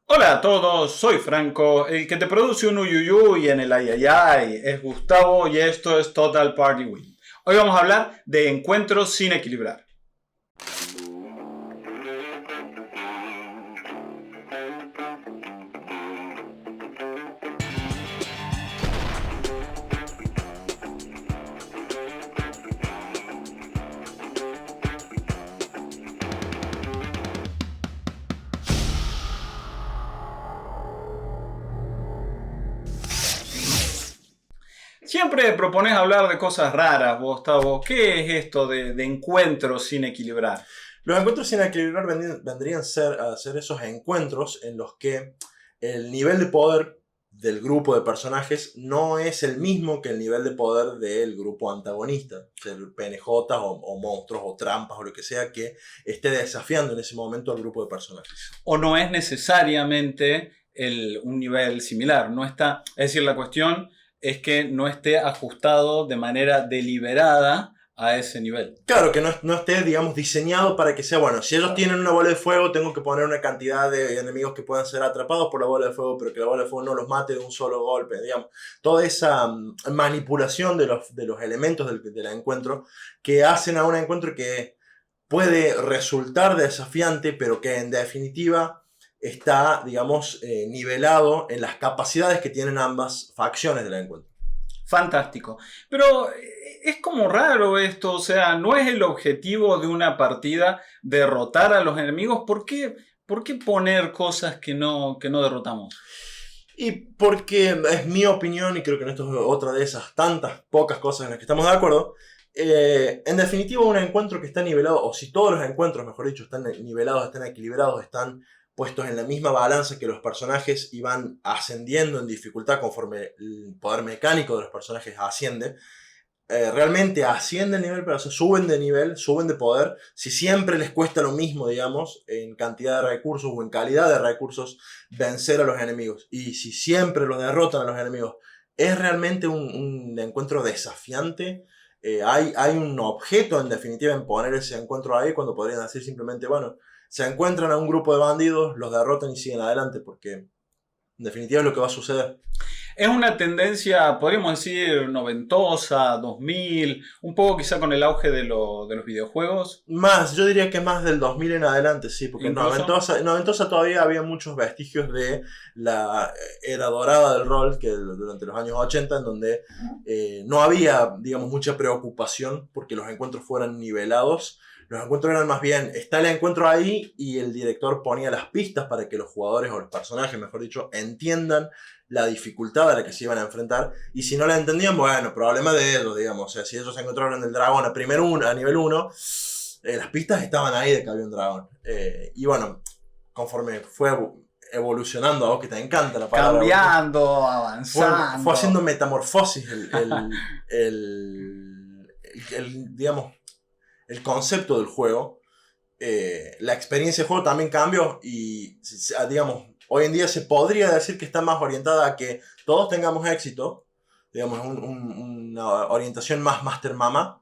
Hola a todos, soy Franco, el que te produce un uyuyuy en el ayayay es Gustavo y esto es Total Party Win. Hoy vamos a hablar de encuentros sin equilibrar. Siempre propones hablar de cosas raras, Gustavo. ¿Qué es esto de encuentros sin equilibrar? Los encuentros sin equilibrar vendrían a ser esos encuentros en los que el nivel de poder del grupo de personajes no es el mismo que el nivel de poder del grupo antagonista, ser PNJ o monstruos o trampas o lo que sea que esté desafiando en ese momento al grupo de personajes. ¿O no es necesariamente un nivel similar? No está, es decir, la cuestión es que no esté ajustado de manera deliberada a ese nivel. Claro, que no esté, digamos, diseñado para que sea, bueno, si ellos tienen una bola de fuego, tengo que poner una cantidad de enemigos que puedan ser atrapados por la bola de fuego, pero que la bola de fuego no los mate de un solo golpe, digamos. Toda esa manipulación de los elementos del encuentro que hacen a un encuentro que puede resultar desafiante, pero que en definitiva está, digamos, nivelado en las capacidades que tienen ambas facciones del encuentro. Fantástico. Pero es como raro esto, o sea, no es el objetivo de una partida derrotar a los enemigos. ¿Por qué poner cosas que no derrotamos? Y porque es mi opinión, y creo que en esto es otra de esas tantas pocas cosas en las que estamos de acuerdo, en definitiva un encuentro que está nivelado, o si todos los encuentros, mejor dicho, están nivelados, están equilibrados, están puestos en la misma balanza que los personajes y van ascendiendo en dificultad conforme el poder mecánico de los personajes asciende, realmente ascienden de nivel, pero suben de nivel, suben de poder, si siempre les cuesta lo mismo, digamos, en cantidad de recursos o en calidad de recursos, vencer a los enemigos. Y si siempre los derrotan a los enemigos, es realmente un encuentro desafiante. Hay un objeto, en definitiva, en poner ese encuentro ahí, cuando podrían decir simplemente, bueno, se encuentran a un grupo de bandidos, los derrotan y siguen adelante, porque en definitiva es lo que va a suceder. Es una tendencia, podríamos decir, noventosa, 2000, un poco quizá con el auge de los videojuegos, Más, yo diría que más del 2000 en adelante, sí, porque incluso. en Noventosa todavía había muchos vestigios de la era dorada del rol, que durante los años 80, en donde no había, digamos, mucha preocupación porque los encuentros fueran nivelados. Los encuentros eran más bien, está el encuentro ahí y el director ponía las pistas para que los jugadores o los personajes, mejor dicho, entiendan la dificultad a la que se iban a enfrentar. Y si no la entendían, bueno, problema de ellos, digamos. O sea, si ellos se encontraron el dragón a nivel uno, las pistas estaban ahí de que había un dragón. Y bueno, conforme fue evolucionando, a vos que te encanta la palabra, Cambiando, fue haciendo avanzando. metamorfosis digamos, el concepto del juego. La experiencia de juego también cambió y, digamos, hoy en día se podría decir que está más orientada a que todos tengamos éxito, digamos, una orientación más Master Mama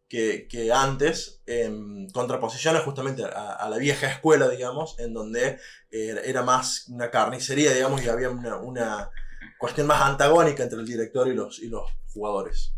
que antes, en contraposiciones justamente a la vieja escuela, digamos, en donde era más una carnicería, digamos, y había una cuestión más antagónica entre el director y los jugadores.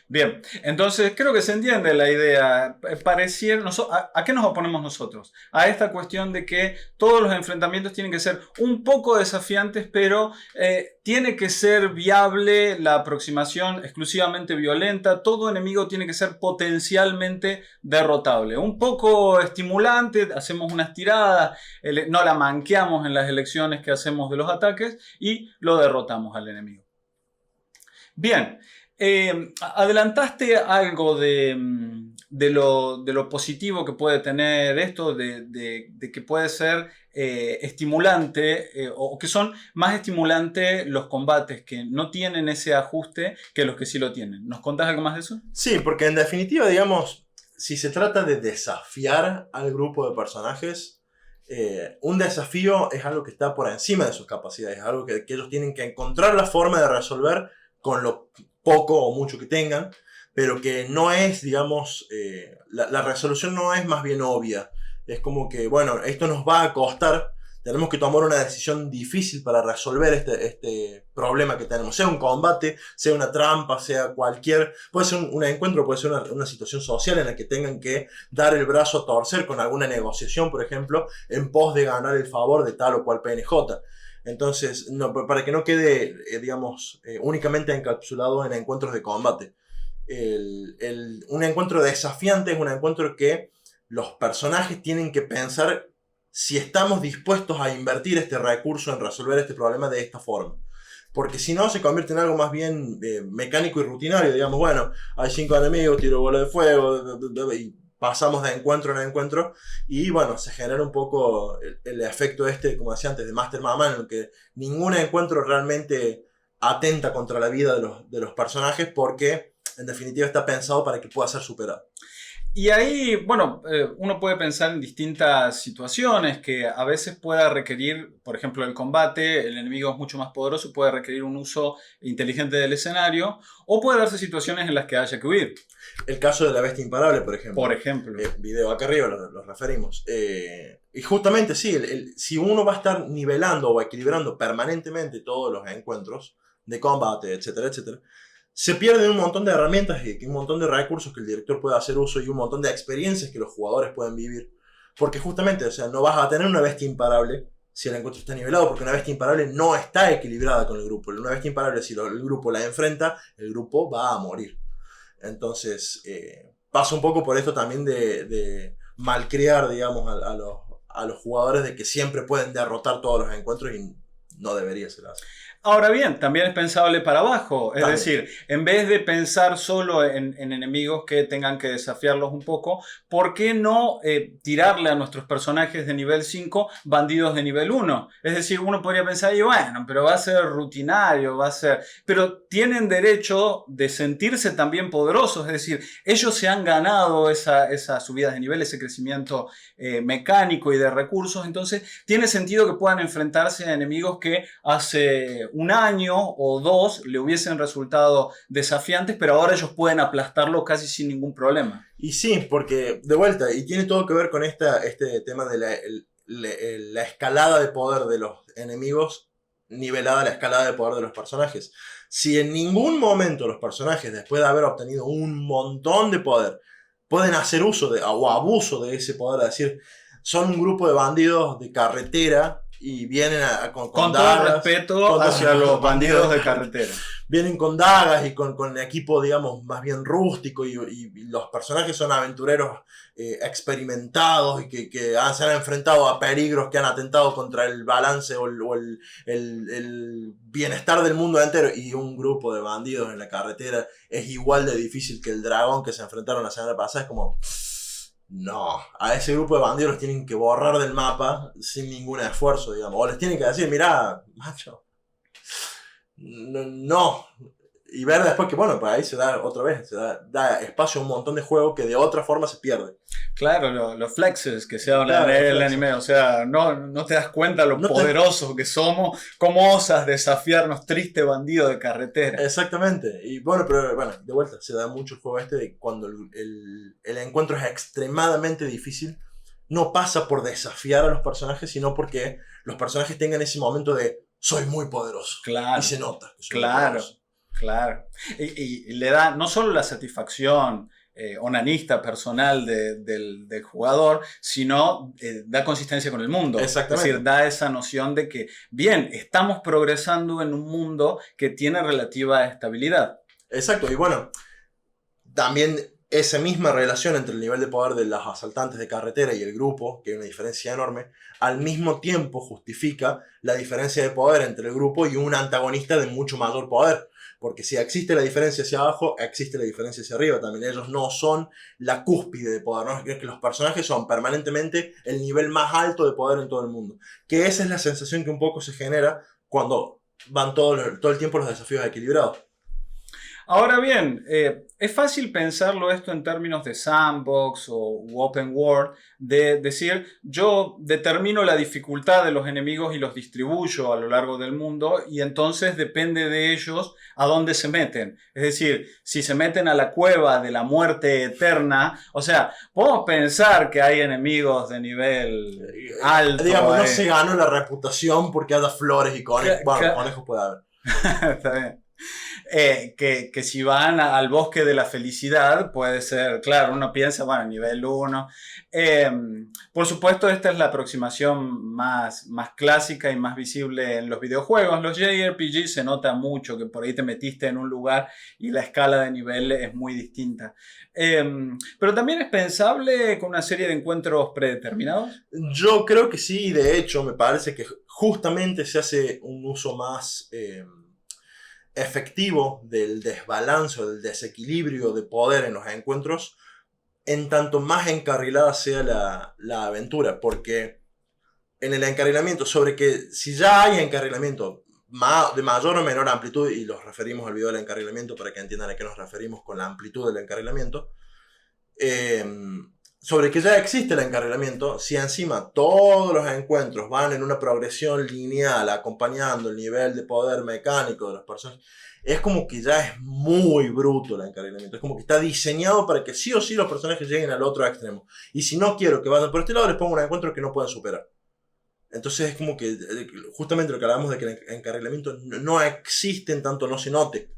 Bien, entonces creo que se entiende la idea. Pareciera, ¿a qué nos oponemos nosotros? A esta cuestión de que todos los enfrentamientos tienen que ser un poco desafiantes, pero tiene que ser viable la aproximación exclusivamente violenta. Todo enemigo tiene que ser potencialmente derrotable. Un poco estimulante, hacemos unas tiradas, no la manqueamos en las elecciones que hacemos de los ataques y lo derrotamos al enemigo. Bien, adelantaste algo de lo positivo que puede tener esto, de que puede ser estimulante o que son más estimulantes los combates que no tienen ese ajuste que los que sí lo tienen. ¿Nos contás algo más de eso? Sí, porque en definitiva, digamos, si se trata de desafiar al grupo de personajes, un desafío es algo que está por encima de sus capacidades, es algo que ellos tienen que encontrar la forma de resolver con lo poco o mucho que tengan, pero que no es, digamos, la resolución no es más bien obvia. Es como que, bueno, esto nos va a costar, tenemos que tomar una decisión difícil para resolver este problema que tenemos. Sea un combate, sea una trampa, sea cualquier... Puede ser un encuentro, puede ser una situación social en la que tengan que dar el brazo a torcer con alguna negociación, por ejemplo, en pos de ganar el favor de tal o cual PNJ. Entonces, no, para que no quede, únicamente encapsulado en encuentros de combate. Un encuentro desafiante es un encuentro que los personajes tienen que pensar si estamos dispuestos a invertir este recurso en resolver este problema de esta forma. Porque si no, se convierte en algo más bien mecánico y rutinario. Digamos, bueno, hay 5 enemigos, tiro bola de fuego, y pasamos de encuentro en encuentro. Y bueno, se genera un poco el efecto como decía antes, de Master Mama, en el que ningún encuentro realmente atenta contra la vida de los personajes, porque en definitiva está pensado para que pueda ser superado. Y ahí, bueno, uno puede pensar en distintas situaciones que a veces pueda requerir, por ejemplo, el combate, el enemigo es mucho más poderoso, puede requerir un uso inteligente del escenario, o puede darse situaciones en las que haya que huir. El caso de la bestia imparable, por ejemplo. Por ejemplo. Video acá arriba lo referimos. Y justamente sí, si uno va a estar nivelando o equilibrando permanentemente todos los encuentros de combate, etcétera, etcétera, se pierden un montón de herramientas y un montón de recursos que el director puede hacer uso y un montón de experiencias que los jugadores pueden vivir. Porque justamente, o sea, no vas a tener una bestia imparable si el encuentro está nivelado, porque una bestia imparable no está equilibrada con el grupo. Una bestia imparable, si el grupo la enfrenta, el grupo va a morir. Entonces, pasa un poco por esto también de malcriar, digamos, a los jugadores, de que siempre pueden derrotar todos los encuentros, y no debería ser así. Ahora bien, también es pensable para abajo, es También. decir, en vez de pensar solo en enemigos que tengan que desafiarlos un poco, ¿por qué no tirarle a nuestros personajes de nivel 5 bandidos de nivel 1? Es decir, uno podría pensar, y bueno, pero va a ser rutinario, va a ser... Pero tienen derecho de sentirse también poderosos, es decir, ellos se han ganado esa subida de nivel, ese crecimiento mecánico y de recursos, entonces tiene sentido que puedan enfrentarse a enemigos que hace un año o 2 le hubiesen resultado desafiantes, pero ahora ellos pueden aplastarlo casi sin ningún problema. Y sí, porque de vuelta, y tiene todo que ver con este tema de la escalada de poder de los enemigos nivelada a la escalada de poder de los personajes. Si en ningún momento los personajes, después de haber obtenido un montón de poder, pueden hacer uso o abuso de ese poder, es decir, son un grupo de bandidos de carretera y vienen con todo dagas, el respeto hacia los bandidos de carretera. Vienen con dagas y con equipo, digamos, más bien rústico, y los personajes son aventureros experimentados y que se han enfrentado a peligros que han atentado contra el balance o el bienestar del mundo entero, y un grupo de bandidos en la carretera es igual de difícil que el dragón que se enfrentaron la semana pasada. Es como... No, a ese grupo de bandidos los tienen que borrar del mapa sin ningún esfuerzo, digamos. O les tienen que decir, mirá, macho, no. Y ver después que, bueno, pues ahí se da otra vez, da espacio a un montón de juego que de otra forma se pierde. Claro, los flexes que se hablan en el anime, o sea, no te das cuenta lo poderosos que somos, cómo osas desafiarnos, triste bandido de carretera. Exactamente, y bueno, pero bueno, de vuelta, se da mucho el juego de cuando el encuentro es extremadamente difícil, no pasa por desafiar a los personajes, sino porque los personajes tengan ese momento de soy muy poderoso. Claro. Y se nota que soy claro. muy poderoso. Claro. Y le da no solo la satisfacción onanista personal del jugador, sino da consistencia con el mundo. Exactamente. Es decir, da esa noción de que, bien, estamos progresando en un mundo que tiene relativa estabilidad. Exacto, y bueno, también esa misma relación entre el nivel de poder de los asaltantes de carretera y el grupo, que hay una diferencia enorme, al mismo tiempo justifica la diferencia de poder entre el grupo y un antagonista de mucho mayor poder. Porque si existe la diferencia hacia abajo, existe la diferencia hacia arriba también. Ellos no son la cúspide de poder, ¿no? Es que los personajes son permanentemente el nivel más alto de poder en todo el mundo. Que esa es la sensación que un poco se genera cuando van todo el tiempo los desafíos equilibrados. Ahora bien, es fácil pensarlo esto en términos de sandbox o u open world, de decir, yo determino la dificultad de los enemigos y los distribuyo a lo largo del mundo y entonces depende de ellos a dónde se meten. Es decir, si se meten a la cueva de la muerte eterna, o sea, podemos pensar que hay enemigos de nivel alto. Digamos, no se ganó la reputación porque haya flores y conejos. Bueno, conejos puede haber. Está bien. Que si van al bosque de la felicidad, puede ser, claro, uno piensa, bueno, nivel 1. Por supuesto, esta es la aproximación más clásica y más visible en los videojuegos. Los JRPG se nota mucho que por ahí te metiste en un lugar y la escala de nivel es muy distinta. Pero también es pensable con una serie de encuentros predeterminados. Yo creo que sí, y de hecho me parece que justamente se hace un uso más efectivo del desbalance o del desequilibrio de poder en los encuentros, en tanto más encarrilada sea la aventura, porque en el encarrilamiento, sobre que si ya hay encarrilamiento de mayor o menor amplitud, y los referimos al video del encarrilamiento para que entiendan a qué nos referimos con la amplitud del encarrilamiento, sobre que ya existe el encarrilamiento, si encima todos los encuentros van en una progresión lineal acompañando el nivel de poder mecánico de las personas, es como que ya es muy bruto el encarrilamiento. Es como que está diseñado para que sí o sí los personajes lleguen al otro extremo. Y si no quiero que vayan por este lado, les pongo un encuentro que no puedan superar. Entonces es como que justamente lo que hablamos de que el encarrilamiento no existe en tanto no se note.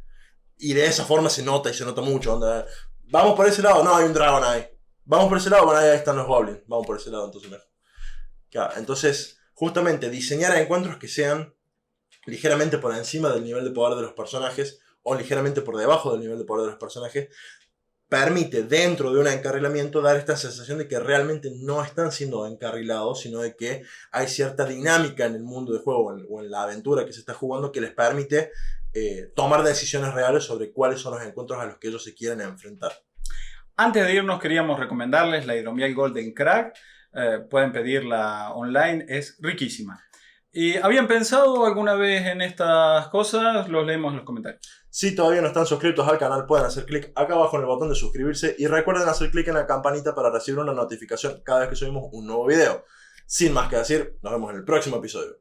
Y de esa forma se nota y se nota mucho. Onda, vamos por ese lado, no, hay un dragón ahí. Vamos por ese lado, bueno, ahí están los goblins. Vamos por ese lado, entonces mejor. Claro, entonces, justamente diseñar encuentros que sean ligeramente por encima del nivel de poder de los personajes o ligeramente por debajo del nivel de poder de los personajes permite dentro de un encarrilamiento dar esta sensación de que realmente no están siendo encarrilados, sino de que hay cierta dinámica en el mundo de juego o en la aventura que se está jugando que les permite tomar decisiones reales sobre cuáles son los encuentros a los que ellos se quieren enfrentar. Antes de irnos queríamos recomendarles la hidromiel Golden Crack. Pueden pedirla online, es riquísima. ¿Y habían pensado alguna vez en estas cosas? Los leemos en los comentarios. Si todavía no están suscritos al canal, pueden hacer clic acá abajo en el botón de suscribirse y recuerden hacer clic en la campanita para recibir una notificación cada vez que subimos un nuevo video. Sin más que decir, nos vemos en el próximo episodio.